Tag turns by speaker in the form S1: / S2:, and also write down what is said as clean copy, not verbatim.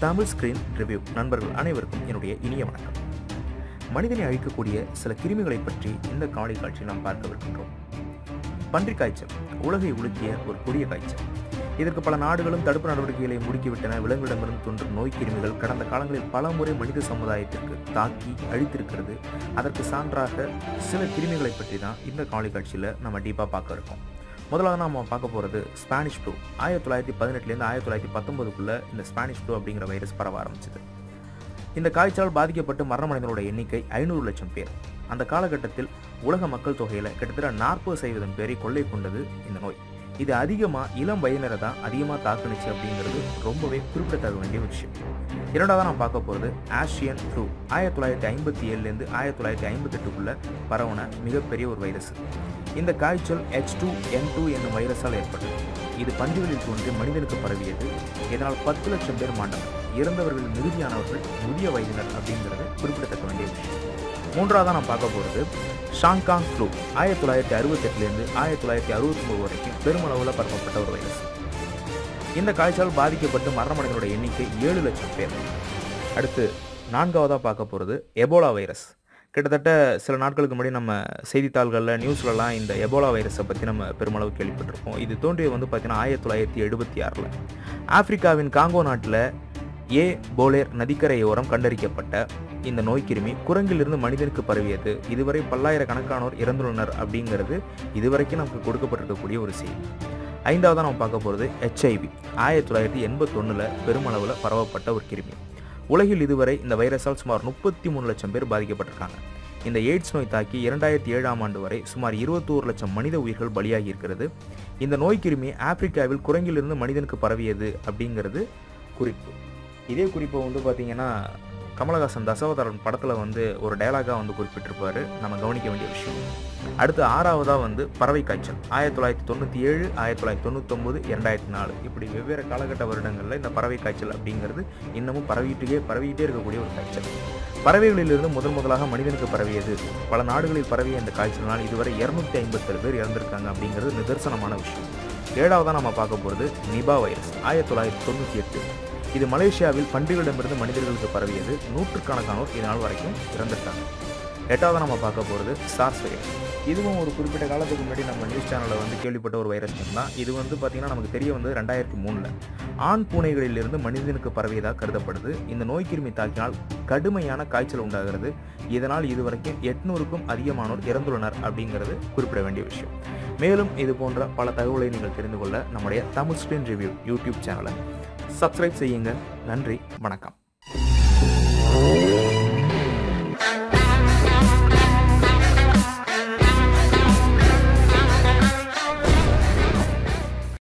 S1: Tamil screen review நண்பர்கள் அனைவருக்கும் என்னுடைய இனிய வணக்கம். மனிதனை அழிக்கக்கூடிய சில கிருமிகளை பற்றி இந்த காணொளி காட்சியில் நாம் பார்க்கவிருக்கின்றோம். பன்றிக் காய்ச்சல் உலகை உலுக்கிய ஒரு கொடிய காய்ச்சல். இதற்கு பல நாடுகளும் தடுப்பு நடவடிக்கைகளை முடுக்கிவிட்டன. விலங்குகளிடமிருந்து தோன்றும் நோய் கிருமிகள் கடந்த காலங்களில் பல முறை மனித சமுதாயத்திற்கு தாக்கி அழித்திருக்கிறது. அதற்கு சான்றாக சில கிருமிகளை பற்றி தான் இந்த காணொளி காட்சியில் நம்ம டீப்பாக பார்க்க இருக்கோம். முதலாக நம்ம பார்க்க போகிறது ஸ்பானிஷ் ஃப்ளூ. 1918 1919 இந்த ஸ்பானிஷ் ஃப்ளூ அப்படிங்கிற வைரஸ் பரவ ஆரம்பிச்சது. இந்த காய்ச்சலால் பாதிக்கப்பட்டு மரணமடைந்தவரோட எண்ணிக்கை 500 லட்சம் பேர். அந்த காலகட்டத்தில் உலக மக்கள் தொகையில் கிட்டத்தட்ட 40% பேரை கொள்ளை கொண்டது இந்த நோய். இது அதிகமாக இளம் வயதினரை தான் அதிகமாக தாக்குனுச்சு அப்படிங்கிறது ரொம்பவே குறிப்பிடத்தக்க வேண்டிய விஷயம். இரண்டாவதாக நாம் பார்க்க போகிறது ஆசியன் ஃப்ளூ. 1957 1958 பரவன மிகப்பெரிய ஒரு வைரஸ். இந்த காய்ச்சல் H2N2 என்னும் வைரஸால் ஏற்பட்டது. இது பன்றிகளில் தோன்றி மனிதனுக்கு பரவியது. இதனால் 10 லட்சம் பேர் மாண்டனர். இறந்தவர்கள் மிகுதியானவர்கள் முதிய வயதினர் அப்படிங்கிறது குறிப்பிடத்தக்க வேண்டிய விஷயம். மூன்றாவதாக நாம் பார்க்க போகிறது ஷாங்காங் ஃப்ளூ. 1968 1969 வரைக்கும் பெருமளவில் பரப்பப்பட்ட ஒரு வைரஸ். இந்த காய்ச்சல் பாதிக்கப்பட்டு மரணமடைந்தவரோட எண்ணிக்கை 7 லட்சம் பேர். அடுத்து நான்காவதாக பார்க்க போகிறது எபோலா வைரஸ். கிட்டத்தட்ட சில நாட்களுக்கு முன்னாடி நம்ம செய்தித்தாள்களில் நியூஸ்லலாம் இந்த எபோலா வைரஸை பற்றி நம்ம பெருமளவு கேள்விப்பட்டிருப்போம். இது தோன்றியது பார்த்தீங்கன்னா 1976 ஆப்பிரிக்காவின் காங்கோ நாட்டில் போலேர் நதிக்கரையோரம் கண்டறிக்கப்பட்ட இந்த நோய் கிருமி குரங்கிலிருந்து மனிதனுக்கு பரவியது. இதுவரை பல்லாயிரக்கணக்கானோர் இறந்துள்ளனர் அப்படிங்கிறது இதுவரைக்கும் நமக்கு கொடுக்கப்பட்டிருக்கக்கூடிய ஒரு செய்தி. ஐந்தாவதாக நம்ம பார்க்க போகிறது HIV. 1981 பெருமளவில் பரவப்பட்ட ஒரு கிருமி. உலகில் இதுவரை இந்த வைரஸால் சுமார் 33 லட்சம் பேர் பாதிக்கப்பட்டிருக்காங்க. இந்த எய்ட்ஸ் நோய் தாக்கி 2007 வரை சுமார் 21 லட்சம் மனித உயிர்கள் பலியாகி இருக்கிறது. இந்த நோய் கிருமி ஆப்பிரிக்காவில் குரங்கிலிருந்து மனிதனுக்கு பரவியது அப்படிங்கிறது குறிப்பு. இதே குறிப்பை பார்த்தீங்கன்னா கமலஹாசன் தசாவதாரம் படத்தில் ஒரு டைலாகாக குறிப்பிட்டிருப்பார். நம்ம கவனிக்க வேண்டிய விஷயம். அடுத்து ஆறாவதாக பறவை காய்ச்சல். 1997 1999 2004 இப்படி வெவ்வேறு காலகட்ட வருடங்களில் இந்த பறவை காய்ச்சல் அப்படிங்கிறது இன்னமும் பரவிட்டே இருக்கக்கூடிய ஒரு காய்ச்சல். பறவைகளிலிருந்து முதலாக மனிதனுக்கு பரவியது. பல நாடுகளில் பரவிய இந்த காய்ச்சலினால் இதுவரை 257 பேர் இறந்திருக்காங்க அப்படிங்கிறது நிதர்சனமான விஷயம். ஏழாவதாக நம்ம பார்க்க போகிறது நிபா வைரஸ். 1998 இது மலேசியாவில் பன்றிகளிடமிருந்து மனிதர்களுக்கு பரவியது. 100கணக்கானோர் இதனால் வரைக்கும் இறந்துட்டாங்க. எட்டாவது நம்ம பார்க்க போகிறது சார்ஸ் வைரஸ். இதுவும் ஒரு குறிப்பிட்ட காலத்துக்கு முன்னாடி நம்ம நியூஸ் சேனலில் கேள்விப்பட்ட ஒரு வைரஸ் தான். இது பார்த்திங்கன்னா நமக்கு தெரிய 2003 ஆண் பூனைகளிலிருந்து மனிதனுக்கு பரவியதாக கருதப்படுது. இந்த நோய் கிருமி தாக்கினால் கடுமையான காய்ச்சல் உண்டாகிறது. இதனால் இதுவரைக்கும் 800க்கும் அதிகமானோர் இறந்துள்ளனர் அப்படிங்கிறது குறிப்பிட வேண்டிய விஷயம். மேலும் இது போன்ற பல தகவலை நீங்கள் தெரிந்து கொள்ள நம்முடைய தமிழ் ஸ்கிரீன் ரிவ்யூ யூடியூப் சேனலை சப்ஸ்கிரைப் செய்யுங்க. நன்றி, வணக்கம்.